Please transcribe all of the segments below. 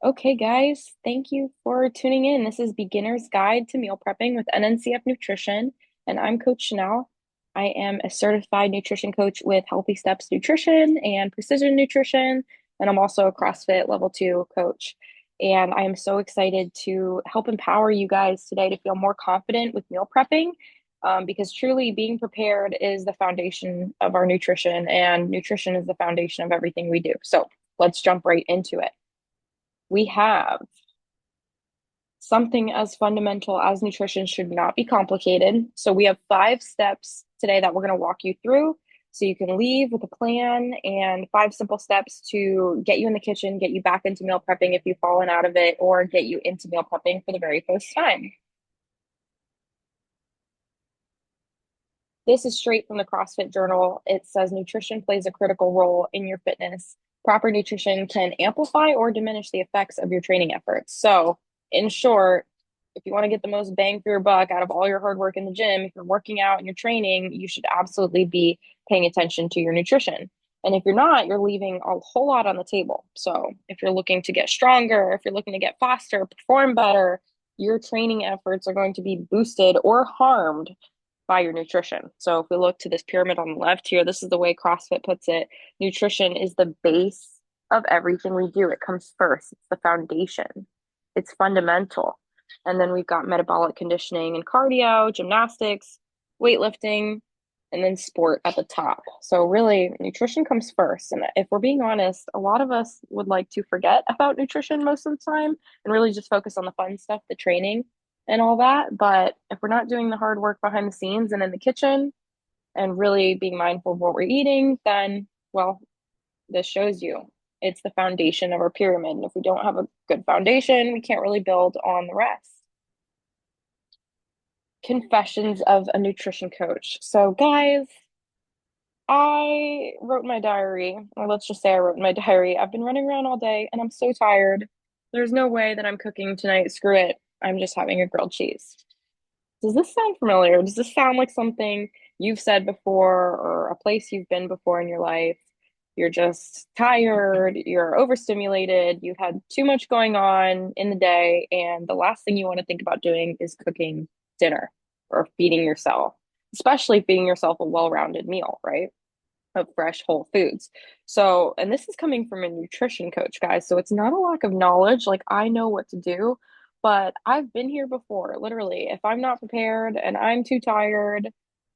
Okay, guys, thank you for tuning in. This is Beginner's Guide to Meal Prepping with NNCF Nutrition, and I'm Coach Chanel. I am a certified nutrition coach with Healthy Steps Nutrition and Precision Nutrition, and I'm also a CrossFit Level 2 coach. And I am so excited to help empower you guys today to feel more confident with meal prepping, because truly being prepared is the foundation of our nutrition, and nutrition is the foundation of everything we do. So let's jump right into it. We have something as fundamental as nutrition should not be complicated. So we have 5 steps today that we're going to walk you through so you can leave with a plan and 5 simple steps to get you in the kitchen, get you back into meal prepping if you've fallen out of it, or get you into meal prepping for the very first time. This is straight from the CrossFit Journal. It says nutrition plays a critical role in your fitness. Proper nutrition can amplify or diminish the effects of your training efforts. So, in short, if you want to get the most bang for your buck out of all your hard work in the gym, if you're working out and you're training, you should absolutely be paying attention to your nutrition. And if you're not, you're leaving a whole lot on the table. So, if you're looking to get stronger, if you're looking to get faster, perform better, your training efforts are going to be boosted or harmed by your nutrition. So if we look to this pyramid on the left here, this is the way CrossFit puts it. Nutrition is the base of everything we do. It comes first. It's the foundation. It's fundamental. And then we've got metabolic conditioning and cardio, gymnastics, weightlifting, and then sport at the top. So really, nutrition comes first. And if we're being honest, a lot of us would like to forget about nutrition most of the time and really just focus on the fun stuff, the training and all that. But if we're not doing the hard work behind the scenes and in the kitchen and really being mindful of what we're eating, then, well, this shows you it's the foundation of our pyramid. And if we don't have a good foundation, we can't really build on the rest. Confessions of a nutrition coach. So, guys, I wrote in my diary, or let's just say I wrote in my diary, I've been running around all day and I'm so tired. There's no way that I'm cooking tonight. Screw it. I'm just having a grilled cheese. Does this sound familiar? Does this sound like something you've said before or a place you've been before in your life? You're just tired, you're overstimulated, you've had too much going on in the day, and the last thing you want to think about doing is cooking dinner or feeding yourself, especially feeding yourself a well-rounded meal, right? Of fresh whole foods. So, and this is coming from a nutrition coach, guys. So it's not a lack of knowledge. Like I know what to do, but I've been here before. Literally, if I'm not prepared and I'm too tired,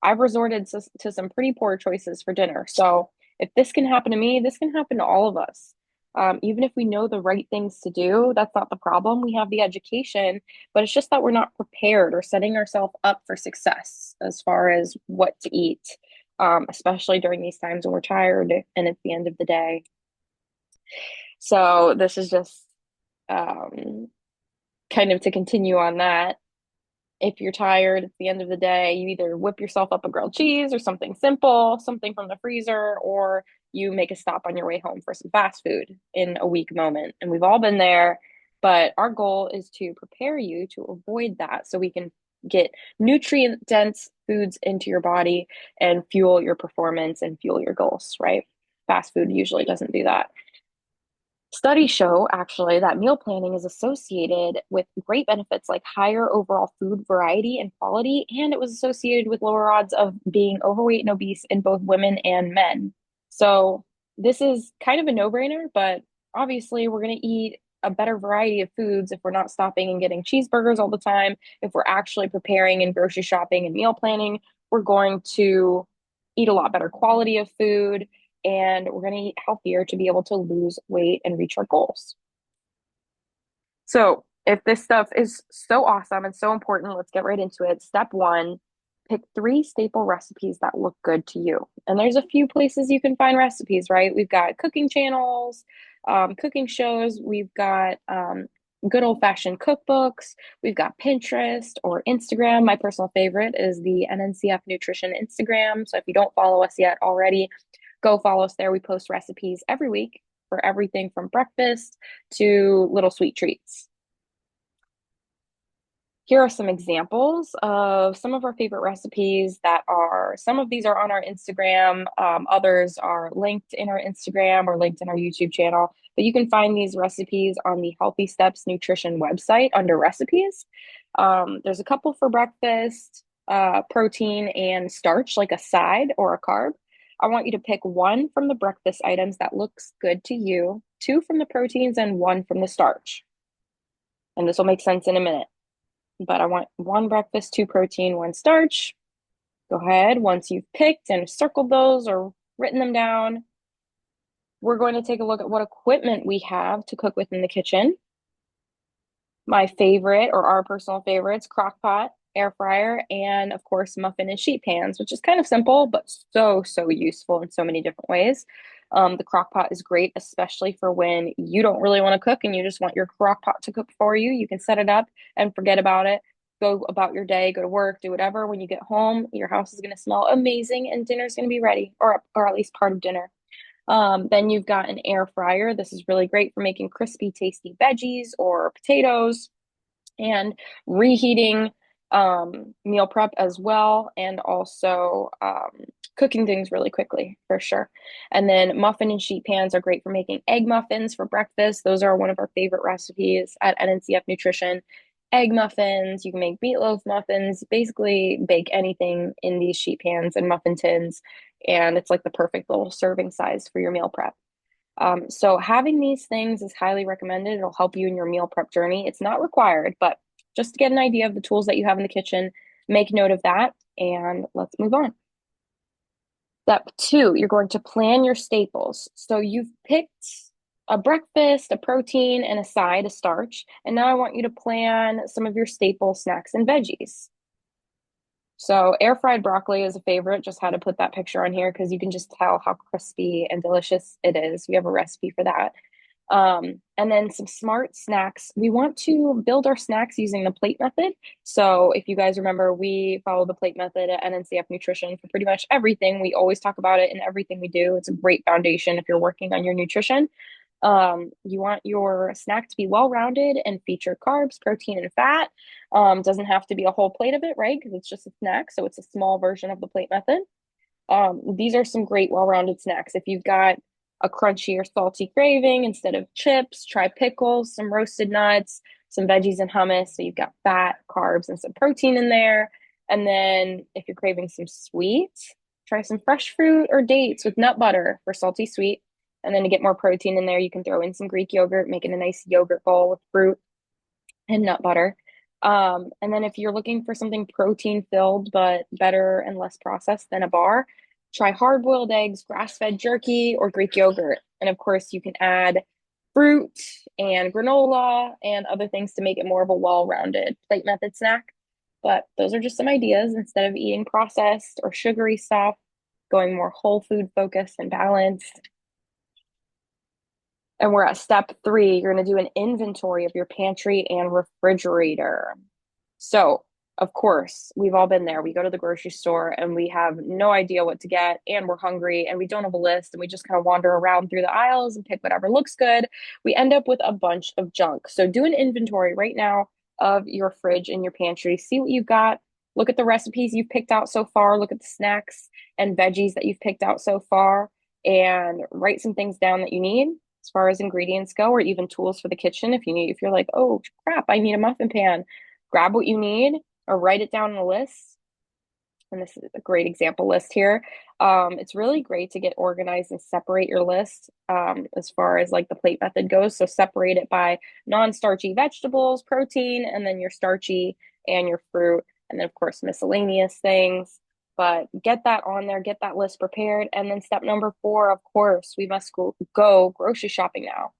I've resorted to some pretty poor choices for dinner. So if this can happen to me, this can happen to all of us. Even if we know the right things to do, that's not the problem. We have the education, but it's just that we're not prepared or setting ourselves up for success as far as what to eat, especially during these times when we're tired and it's the end of the day. So this is just um, kind of to continue on that. If you're tired, it's the end of the day, you either whip yourself up a grilled cheese or something simple, something from the freezer, or you make a stop on your way home for some fast food in a weak moment. And we've all been there, but our goal is to prepare you to avoid that so we can get nutrient dense foods into your body and fuel your performance and fuel your goals, right? Fast food usually doesn't do that. Studies show actually that meal planning is associated with great benefits like higher overall food variety and quality, and it was associated with lower odds of being overweight and obese in both women and men. So, this is kind of a no-brainer, but obviously, we're going to eat a better variety of foods if we're not stopping and getting cheeseburgers all the time. If we're actually preparing and grocery shopping and meal planning, we're going to eat a lot better quality of food and we're going to eat healthier to be able to lose weight and reach our goals. So, if this stuff is so awesome and so important, let's get right into it. Step one, pick 3 staple recipes that look good to you. And there's a few places you can find recipes, right? We've got cooking channels, cooking shows, we've got good old-fashioned cookbooks, we've got Pinterest or Instagram. My personal favorite is the NNCF Nutrition Instagram. So if you don't follow us yet already, go follow us there. We post recipes every week for everything from breakfast to little sweet treats. Here are some examples of some of our favorite recipes that are, some of these are on our Instagram, others are linked in our Instagram or linked in our YouTube channel. but you can find these recipes on the Healthy Steps Nutrition website under recipes. There's a couple for breakfast, protein and starch, like a side or a carb. I want you to pick one from the breakfast items that looks good to you, two from the proteins, and one from the starch. And this will make sense in a minute. But I want one breakfast, two protein, one starch. Go ahead. Once you've picked and circled those or written them down, we're going to take a look at what equipment we have to cook with in the kitchen. My favorite, or our personal favorites, crock pot, air fryer, and of course, muffin and sheet pans, which is kind of simple, but so useful in so many different ways. The crock pot is great, especially for when you don't really want to cook and you just want your crock pot to cook for you. You can set it up and forget about it. Go about your day, go to work, do whatever. When you get home, your house is going to smell amazing and dinner's going to be ready, or at least part of dinner. Then you've got an air fryer. This is really great for making crispy, tasty veggies or potatoes and reheating meal prep as well, and also cooking things really quickly for sure. And then muffin and sheet pans are great for making egg muffins for breakfast. Those are one of our favorite recipes at NNCF Nutrition. Egg muffins, you can make meatloaf muffins, basically bake anything in these sheet pans and muffin tins, and it's like the perfect little serving size for your meal prep. So having these things is highly recommended. It'll help you in your meal prep journey. It's not required, but just to get an idea of the tools that you have in the kitchen, make note of that, and let's move on. Step two, you're going to plan your staples. So you've picked a breakfast, a protein, and a side, a starch, and now I want you to plan some of your staple snacks and veggies. So air fried broccoli is a favorite. Just had to put that picture on here because you can just tell how crispy and delicious it is. We have a recipe for that. And then some smart snacks. We want to build our snacks using the plate method. So if you guys remember, we follow the plate method at NNCF Nutrition for pretty much everything. We always talk about it in everything we do. It's a great foundation if you're working on your nutrition. You want your snack to be well-rounded and feature carbs, protein, and fat. Doesn't have to be a whole plate of it, right? Because it's just a snack, so it's a small version of the plate method. These are some great well-rounded snacks. If you've got a crunchy or salty craving, instead of chips, try pickles, some roasted nuts, some veggies and hummus. So you've got fat, carbs, and some protein in there. And then if you're craving some sweet, try some fresh fruit or dates with nut butter for salty sweet. And then to get more protein in there, you can throw in some Greek yogurt, making a nice yogurt bowl with fruit and nut butter. And then if you're looking for something protein filled, but better and less processed than a bar, try hard boiled eggs, grass fed jerky, or Greek yogurt. And of course, you can add fruit and granola and other things to make it more of a well rounded plate method snack. But those are just some ideas. Instead of eating processed or sugary stuff, going more whole food focused and balanced. And we're at step three. You're going to do an inventory of your pantry and refrigerator. So, of course, we've all been there. We go to the grocery store and we have no idea what to get, and we're hungry and we don't have a list, and we just kind of wander around through the aisles and pick whatever looks good. We end up with a bunch of junk. So, do an inventory right now of your fridge and your pantry. See what you've got. Look at the recipes you've picked out so far. Look at the snacks and veggies that you've picked out so far, and write some things down that you need as far as ingredients go, or even tools for the kitchen. If you're like, oh crap, I need a muffin pan, grab what you need or write it down on a list. And this is a great example list here. It's really great to get organized and separate your list as far as like the plate method goes. So separate it by non-starchy vegetables, protein, and then your starchy and your fruit, and then of course miscellaneous things. But get that on there, get that list prepared. And then step number 4, of course, we must go grocery shopping now.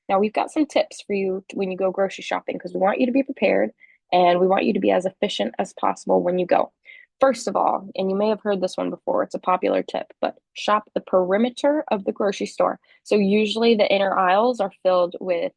Now, we've got some tips for you when you go grocery shopping because we want you to be prepared and we want you to be as efficient as possible when you go. First of all, and you may have heard this one before, it's a popular tip, but shop the perimeter of the grocery store. So usually the inner aisles are filled with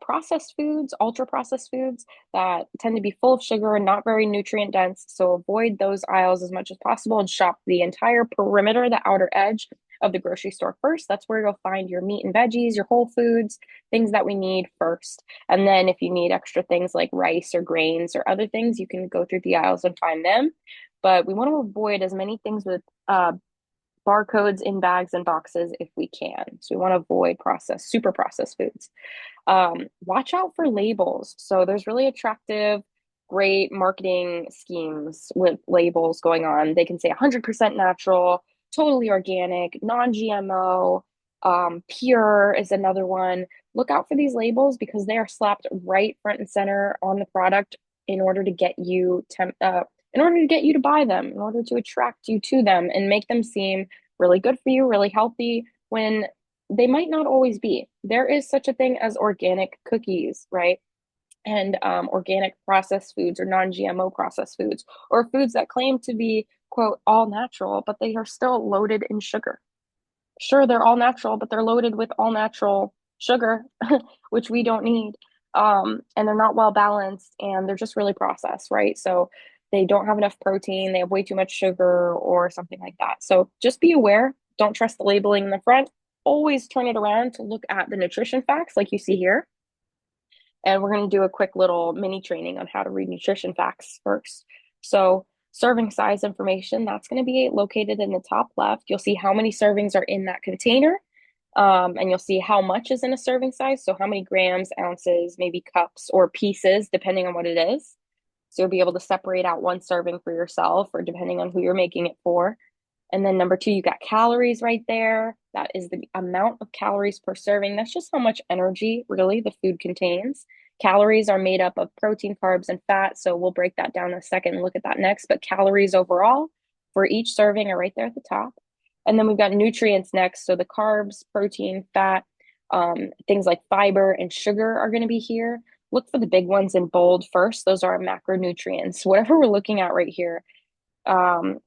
processed foods, ultra processed foods that tend to be full of sugar and not very nutrient dense. So avoid those aisles as much as possible and shop the entire perimeter, the outer edge of the grocery store first. That's where you'll find your meat and veggies, your whole foods, things that we need first. And then if you need extra things like rice or grains or other things, you can go through the aisles and find them. But we want to avoid as many things with barcodes in bags and boxes if we can. So we want to avoid super processed foods. Watch out for labels. So there's really attractive, great marketing schemes with labels going on. They can say 100% natural, totally organic, non-GMO, pure is another one. Look out for these labels because they are slapped right front and center on the product in order to get you in order to get you to buy them, in order to attract you to them and make them seem really good for you, really healthy, when they might not always be. There is such a thing as organic cookies, right? And organic processed foods or non-GMO processed foods, or foods that claim to be, quote, all natural, but they are still loaded in sugar. Sure, they're all natural, but they're loaded with all natural sugar, which we don't need. And they're not well balanced and they're just really processed, right? So they don't have enough protein, they have way too much sugar or something like that. So just be aware. Don't trust the labeling in the front. Always turn it around to look at the nutrition facts like you see here. And we're going to do a quick little mini training on how to read nutrition facts first. So, serving size information, that's going to be located in the top left. You'll see how many servings are in that container. And you'll see how much is in a serving size. So, how many grams, ounces, maybe cups or pieces, depending on what it is. So, you'll be able to separate out one serving for yourself or depending on who you're making it for. And then number two, you got calories right there. That is the amount of calories per serving. That's just how much energy really the food contains. Calories are made up of protein, carbs, and fat. So we'll break that down in a second and look at that next. But calories overall for each serving are right there at the top. And then we've got nutrients next. So the carbs, protein, fat, things like fiber and sugar are going to be here. Look for the big ones in bold first. Those are macronutrients. Whatever we're looking at right here um,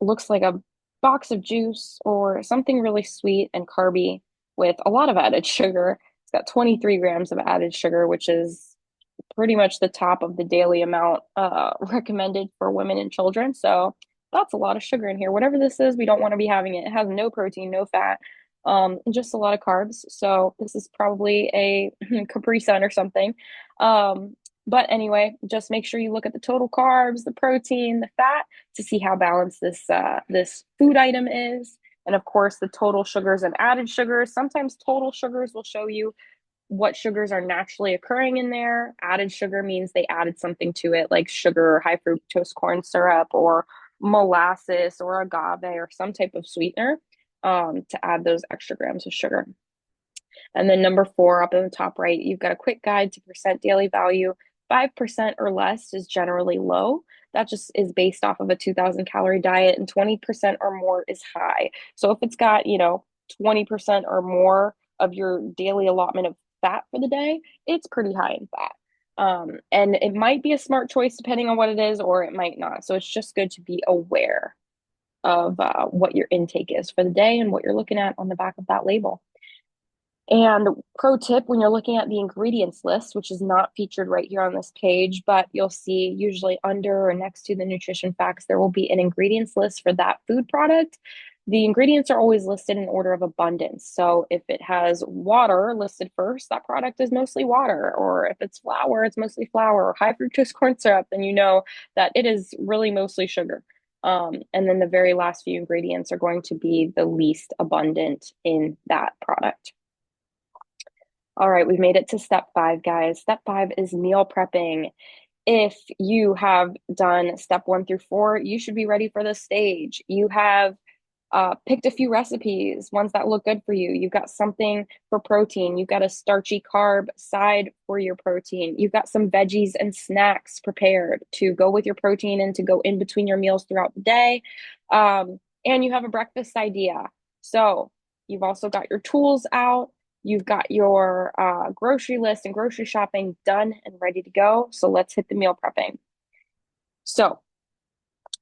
looks like a box of juice or something really sweet and carby with a lot of added sugar. It's got 23 grams of added sugar, which is pretty much the top of the daily amount recommended for women and children. So that's a lot of sugar in here. Whatever this is, we don't want to be having it. It has no protein, no fat, and just a lot of carbs. So this is probably a Capri Sun or something. But anyway, just make sure you look at the total carbs, the protein, the fat to see how balanced this food item is. And of course, the total sugars and added sugars. Sometimes total sugars will show you what sugars are naturally occurring in there. Added sugar means they added something to it, like sugar or high fructose corn syrup or molasses or agave or some type of sweetener to add those extra grams of sugar. And then number four, up in the top right, you've got a quick guide to percent daily value. 5% or less is generally low. That just is based off of a 2,000 calorie diet, and 20% or more is high. So if it's got, 20% or more of your daily allotment of fat for the day, it's pretty high in fat. And it might be a smart choice depending on what it is, or it might not. So it's just good to be aware of what your intake is for the day and what you're looking at on the back of that label. And pro tip when you're looking at the ingredients list, which is not featured right here on this page, but you'll see usually under or next to the nutrition facts, there will be an ingredients list for that food product. The ingredients are always listed in order of abundance. So if it has water listed first, that product is mostly water. Or if it's flour, it's mostly flour or high fructose corn syrup, then you know that it is really mostly sugar. And then the very last few ingredients are going to be the least abundant in that product. All right, we've made it to step five, guys. Step five is meal prepping. If you have done step 1 through 4, you should be ready for the stage. You have picked a few recipes, ones that look good for you. You've got something for protein. You've got a starchy carb side for your protein. You've got some veggies and snacks prepared to go with your protein and to go in between your meals throughout the day. And you have a breakfast idea. So you've also got your tools out. You've got your grocery list and grocery shopping done and ready to go. So let's hit the meal prepping. So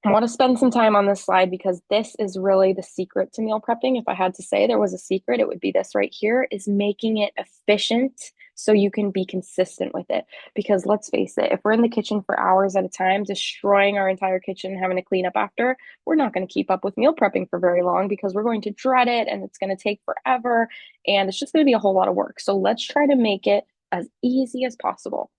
I want to spend some time on this slide because this is really the secret to meal prepping. If I had to say there was a secret, it would be this right here, is making it efficient so you can be consistent with it. Because let's face it, if we're in the kitchen for hours at a time, destroying our entire kitchen, having to clean up after, we're not going to keep up with meal prepping for very long because we're going to dread it and it's going to take forever and it's just going to be a whole lot of work. So let's try to make it as easy as possible.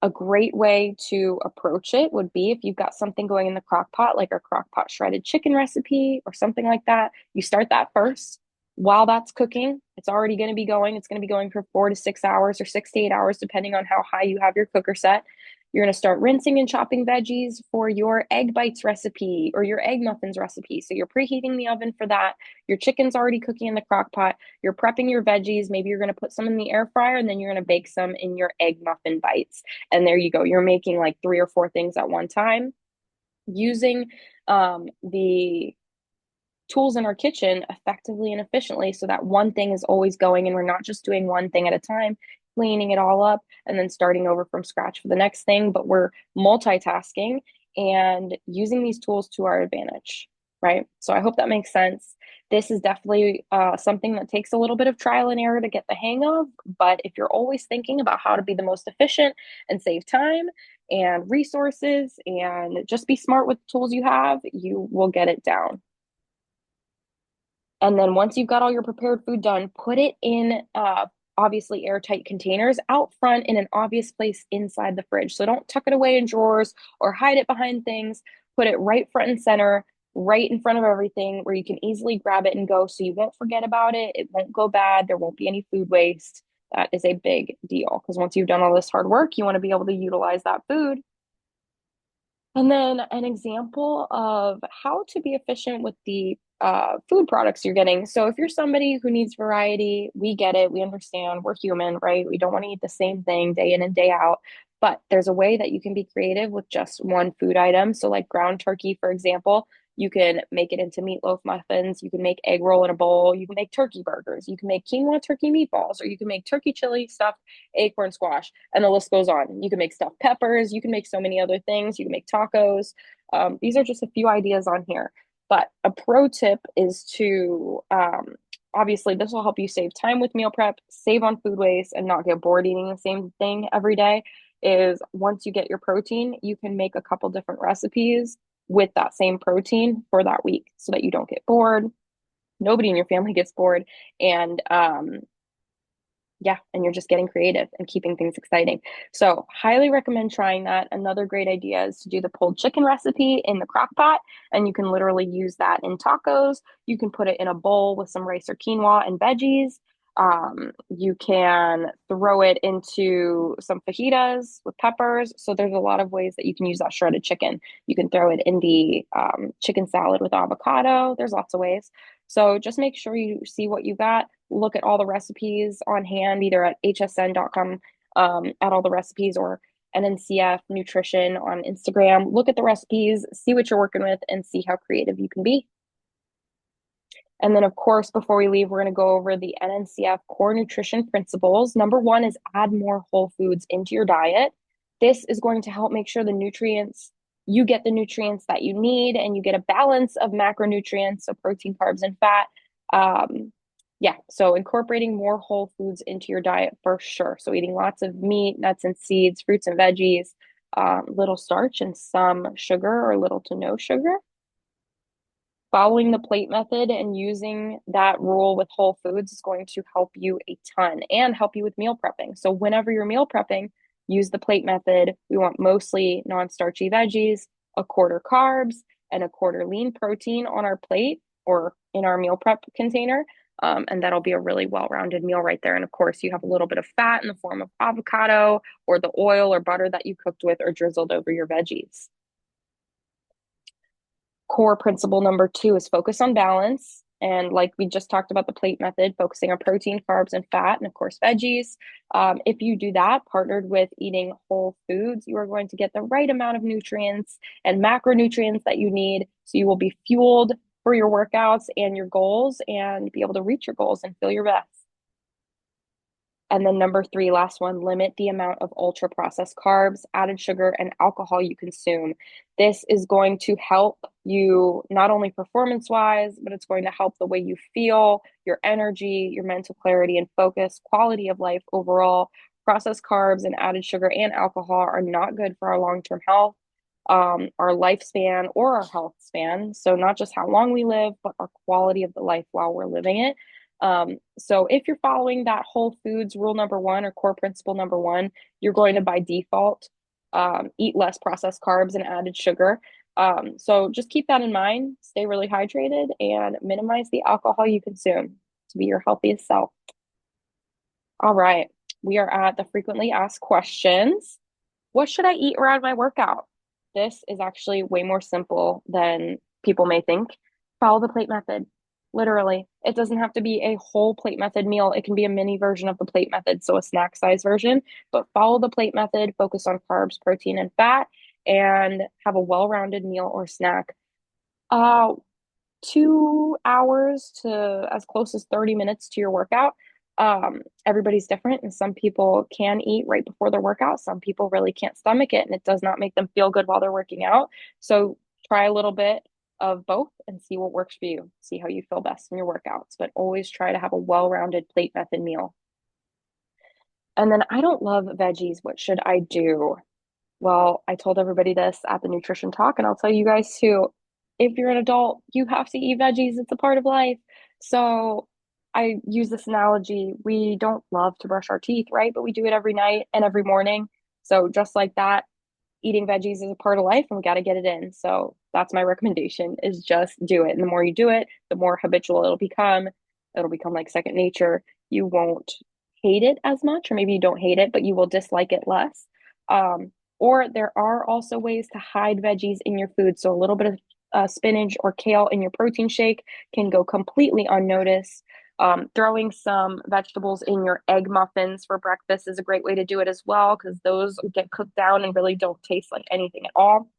A great way to approach it would be if you've got something going in the crock pot, like a crock pot shredded chicken recipe or something like that. You start that first. While that's cooking, it's already going to be going. It's going to be going for 4 to 6 hours or 6 to 8 hours, depending on how high you have your cooker set. You're going to start rinsing and chopping veggies for your egg bites recipe or your egg muffins recipe. So you're preheating the oven for that. Your chicken's already cooking in the crock pot. You're prepping your veggies. Maybe you're going to put some in the air fryer and then you're going to bake some in your egg muffin bites. And there you go. You're making like 3 or 4 things at one time using the tools in our kitchen effectively and efficiently so that one thing is always going and we're not just doing one thing at a time, cleaning it all up and then starting over from scratch for the next thing, but we're multitasking and using these tools to our advantage, right? So I hope that makes sense. This is definitely something that takes a little bit of trial and error to get the hang of, but if you're always thinking about how to be the most efficient and save time and resources and just be smart with the tools you have, you will get it down. And then once you've got all your prepared food done, put it in obviously airtight containers out front in an obvious place inside the fridge. So don't tuck it away in drawers or hide it behind things. Put it right front and center, right in front of everything where you can easily grab it and go so you won't forget about it. It won't go bad. There won't be any food waste. That is a big deal because once you've done all this hard work, you want to be able to utilize that food. And then an example of how to be efficient with the food products you're getting. So if you're somebody who needs variety, we get it. We understand we're human, right? We don't want to eat the same thing day in and day out. But there's a way that you can be creative with just one food item. So like ground turkey, for example, you can make it into meatloaf muffins. You can make egg roll in a bowl. You can make turkey burgers. You can make quinoa turkey meatballs, or you can make turkey chili stuffed acorn squash, and the list goes on. You can make stuffed peppers. You can make so many other things. You can make tacos. These are just a few ideas on here. But a pro tip is to obviously, this will help you save time with meal prep, save on food waste, and not get bored eating the same thing every day. Is once you get your protein, you can make a couple different recipes with that same protein for that week so that you don't get bored. Nobody in your family gets bored. And yeah, and you're just getting creative and keeping things exciting. So, highly recommend trying that. Another great idea is to do the pulled chicken recipe in the crock pot, and you can literally use that in tacos. You can put it in a bowl with some rice or quinoa and veggies. You can throw it into some fajitas with peppers. So, there's a lot of ways that you can use that shredded chicken. You can throw it in the chicken salad with avocado. There's lots of ways. So, just make sure you see what you got, look at all the recipes on hand, either at hsn.com, at all the recipes, or NNCF Nutrition on Instagram. Look at the recipes, see what you're working with, and see how creative you can be. And then, of course, before we leave, we're going to go over the NNCF core nutrition principles. Number one is add more whole foods into your diet. This is going to help make sure you get the nutrients that you need and you get a balance of macronutrients, so protein, carbs, and fat. Yeah, so incorporating more whole foods into your diet for sure. So eating lots of meat, nuts and seeds, fruits and veggies, little starch and some sugar or little to no sugar. Following the plate method and using that rule with whole foods is going to help you a ton and help you with meal prepping. So whenever you're meal prepping, use the plate method. We want mostly non-starchy veggies, a quarter carbs, and a quarter lean protein on our plate or in our meal prep container. And that'll be a really well-rounded meal right there. And of course, you have a little bit of fat in the form of avocado or the oil or butter that you cooked with or drizzled over your veggies. Core principle number two is focus on balance. And like we just talked about the plate method, focusing on protein, carbs, and fat, and of course, veggies. If you do that, partnered with eating whole foods, you are going to get the right amount of nutrients and macronutrients that you need. So you will be fueled for your workouts and your goals and be able to reach your goals and feel your best. And then number three, last one, limit the amount of ultra processed carbs, added sugar, and alcohol you consume. This is going to help you not only performance wise, but it's going to help the way you feel, your energy, your mental clarity and focus, quality of life overall. Processed carbs and added sugar and alcohol are not good for our long-term health, our lifespan, or our health span. So not just how long we live, but our quality of the life while we're living it. So if you're following that whole foods rule number one or core principle number one, you're going to by default eat less processed carbs and added sugar. So just keep that in mind, stay really hydrated, and minimize the alcohol you consume to be your healthiest self. All right, we are at the frequently asked questions. What should I eat around my workout? This is actually way more simple than people may think. Follow the plate method. Literally, it doesn't have to be a whole plate method meal. It can be a mini version of the plate method, so a snack size version, but follow the plate method, focus on carbs, protein, and fat, and have a well-rounded meal or snack. Uh, 2 hours to as close as 30 minutes to your workout. Everybody's different, and some people can eat right before their workout. Some people really can't stomach it, and it does not make them feel good while they're working out. So try a little bit of both and see what works for you. See how you feel best in your workouts, but always try to have a well-rounded plate method meal. And then I don't love veggies. What should I do? Well, I told everybody this at the nutrition talk, and I'll tell you guys too. If you're an adult, you have to eat veggies. It's a part of life. So I use this analogy. We don't love to brush our teeth, right? But we do it every night and every morning. So just like that, eating veggies is a part of life and we got to get it in. So that's my recommendation is just do it. And the more you do it, the more habitual it'll become. It'll become like second nature. You won't hate it as much, or maybe you don't hate it, but you will dislike it less. Or there are also ways to hide veggies in your food. So a little bit of spinach or kale in your protein shake can go completely unnoticed. Throwing some vegetables in your egg muffins for breakfast is a great way to do it as well because those get cooked down and really don't taste like anything at all.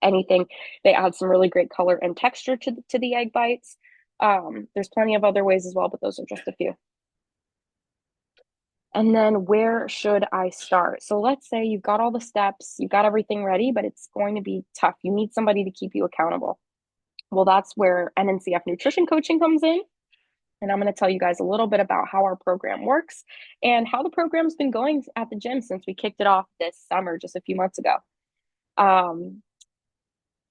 Anything, they add some really great color and texture to the egg bites. There's plenty of other ways as well, but those are just a few. And then where should I start? So let's say you've got all the steps, you've got everything ready, but it's going to be tough. You need somebody to keep you accountable. Well, that's where NNCF Nutrition Coaching comes in. And I'm going to tell you guys a little bit about how our program works and how the program's been going at the gym since we kicked it off this summer, just a few months ago. Um,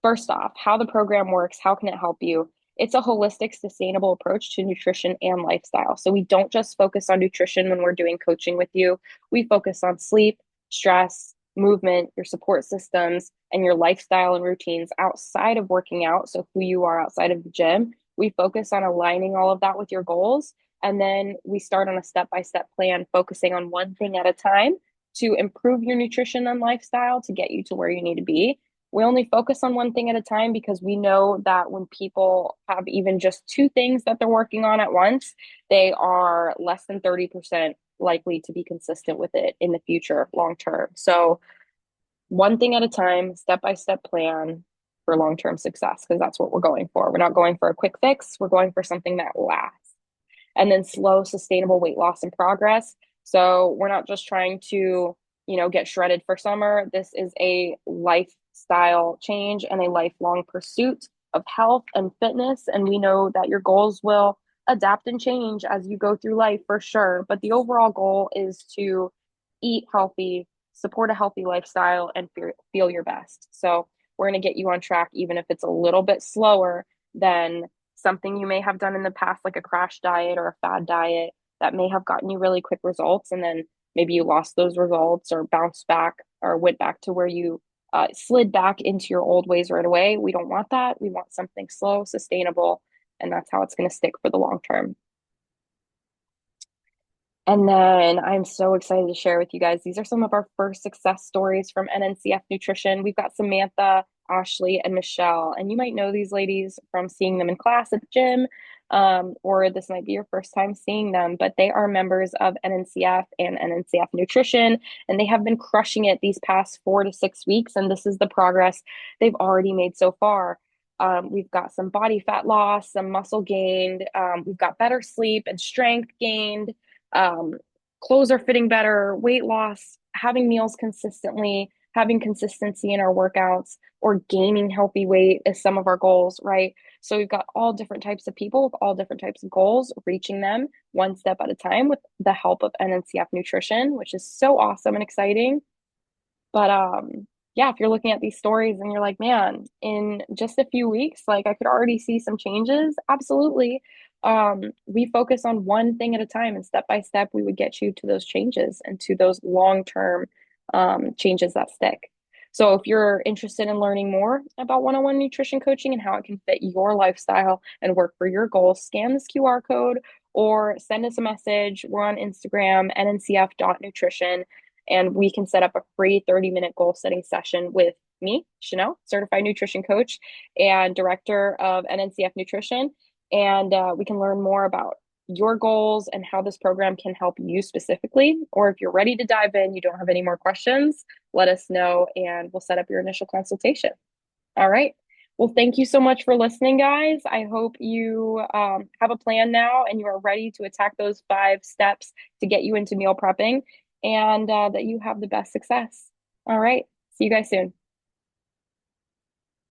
First off, how the program works, how can it help you? It's a holistic, sustainable approach to nutrition and lifestyle. So we don't just focus on nutrition when we're doing coaching with you. We focus on sleep, stress, movement, your support systems, and your lifestyle and routines outside of working out. So who you are outside of the gym. We focus on aligning all of that with your goals. And then we start on a step-by-step plan, focusing on one thing at a time to improve your nutrition and lifestyle to get you to where you need to be. We only focus on one thing at a time because we know that when people have even just two things that they're working on at once, they are less than 30% likely to be consistent with it in the future long term. So, one thing at a time, step by step plan for long term success, because that's what we're going for. We're not going for a quick fix, we're going for something that lasts. And then slow, sustainable weight loss and progress. So, we're not just trying to get shredded for summer. This is a lifestyle change and a lifelong pursuit of health and fitness. And we know that your goals will adapt and change as you go through life for sure. But the overall goal is to eat healthy, support a healthy lifestyle, and feel your best. So we're going to get you on track, even if it's a little bit slower than something you may have done in the past, like a crash diet or a fad diet that may have gotten you really quick results. And then maybe you lost those results or bounced back or went back to where you slid back into your old ways right away. We don't want that. We want something slow, sustainable, and that's how it's going to stick for the long term. And then I'm so excited to share with you guys. These are some of our first success stories from NNCF Nutrition. We've got Samantha, Ashley, and Michelle. And you might know these ladies from seeing them in class at the gym, or this might be your first time seeing them, but they are members of NNCF and NNCF Nutrition, and they have been crushing it these past 4 to 6 weeks. And this is the progress they've already made so far. We've got some body fat loss, some muscle gained. We've got better sleep and strength gained. um, Clothes are fitting better, weight loss, having meals consistently, having consistency in our workouts, or gaining healthy weight is some of our goals, right? So we've got all different types of people with all different types of goals, reaching them one step at a time with the help of NNCF Nutrition, which is so awesome and exciting. But yeah, if you're looking at these stories and you're like, man, in just a few weeks, like I could already see some changes, absolutely. We focus on one thing at a time, and step by step, we would get you to those changes and to those long-term changes that stick. So if you're interested in learning more about one-on-one nutrition coaching and how it can fit your lifestyle and work for your goals, scan this QR code or send us a message. We're on Instagram, nncf.nutrition, and we can set up a free 30-minute goal setting session with me, Chanel, certified nutrition coach and director of NNCF Nutrition. And we can learn more about your goals and how this program can help you specifically. Or if you're ready to dive in, you don't have any more questions, let us know and we'll set up your initial consultation. All right. Well, thank you so much for listening, guys. I hope you have a plan now and you are ready to attack those 5 steps to get you into meal prepping and that you have the best success. All right. See you guys soon.